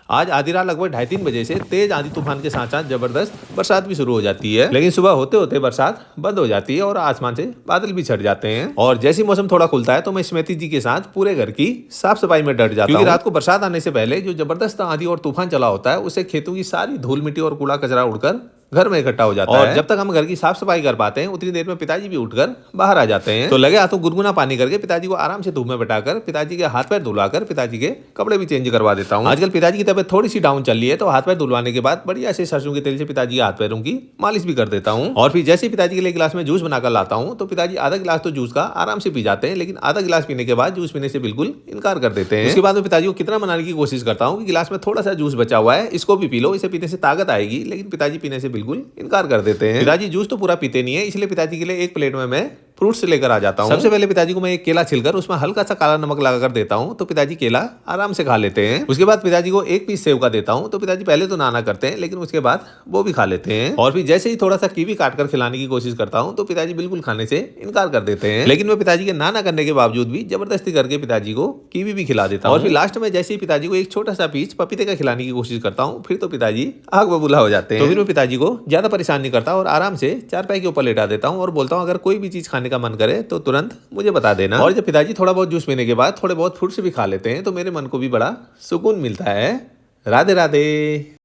आज आधी रात लगभग 2:30-3 बजे से तेज आंधी तूफान के साथ साथ जबरदस्त बरसात भी शुरू हो जाती है, लेकिन सुबह होते होते बरसात बंद हो जाती है और आसमान से बादल भी छट जाते हैं। और जैसे ही मौसम थोड़ा खुलता है तो मैं स्मृति जी के साथ पूरे घर की साफ सफाई में डट जाता हूँ, क्योंकि रात को बरसात आने से पहले जो जबरदस्त आंधी और तूफान चला होता है उससे खेतों की सारी धूल मिट्टी और कूड़ा कचरा उड़कर घर में इकट्ठा हो जाता है। और जब तक हम घर की साफ सफाई कर पाते हैं उतनी देर में पिताजी भी उठकर बाहर आ जाते हैं। तो लगे हाथों गुनगुना पानी करके पिताजी को आराम से धूप में बैठाकर पिताजी के हाथ पैर धुलाकर पिताजी के कपड़े भी चेंज करवा देता हूँ। आजकल पिताजी की तबीयत थोड़ी सी डाउन चल रही है तो हाथ पैर धुलवाने के बाद बढ़िया से सरसों के तेल से पिताजी के हाथ पैरों की मालिश भी कर देता हूँ। और फिर जैसे ही पिताजी के लिए गिलास में जूस बनाकर लाता हूँ तो पिताजी आधा गिलास तो जूस का आराम से पी जाते हैं, लेकिन आधा गिलास पीने के बाद जूस पीने से बिल्कुल इनकार कर देते हैं। उसके बाद मैं पिताजी को कितना मनाने की कोशिश करता हूँ कि गिलास में थोड़ा सा जूस बचा हुआ है, इसको भी पी लो, इसे पीने से ताकत आएगी, लेकिन पिताजी पीने से बिल्कुल इनकार कर देते हैं। पिताजी जूस तो पूरा पीते नहीं है, इसलिए पिताजी के लिए एक प्लेट में मैं फ्रूट्स लेकर आ जाता हूँ। सबसे पहले पिताजी को मैं एक केला छिलकर उसमें हल्का सा काला नमक लगाकर देता हूँ तो पिताजी केला आराम से खा लेते हैं। उसके बाद पिताजी को एक पीस सेव का देता हूँ तो पिताजी पहले तो नाना करते हैं, लेकिन उसके बाद वो भी खा लेते हैं। और फिर जैसे ही थोड़ा सा कीवी काटकर खिलाने की कोशिश करता हूँ तो पिताजी बिल्कुल खाने से इनकार कर देते हैं, लेकिन मैं पिताजी के नाना करने के बावजूद भी जबरदस्ती करके पिताजी को कीवी भी खिला देता हूँ। और फिर लास्ट में जैसे ही पिताजी को एक छोटा सा पीस पपीते का खिलाने की कोशिश करता हूँ फिर तो पिताजी आग बबूला हो जाते हैं। तो फिर मैं पिताजी को ज्यादा परेशान नहीं करता और आराम से चारपाई के ऊपर लेटा देता हूँ और बोलता हूँ अगर कोई भी चीज खाने का मन करे तो तुरंत मुझे बता देना। और जब पिताजी थोड़ा बहुत जूस पीने के बाद थोड़े बहुत फ्रूट्स भी खा लेते हैं तो मेरे मन को भी बड़ा सुकून मिलता है। राधे राधे।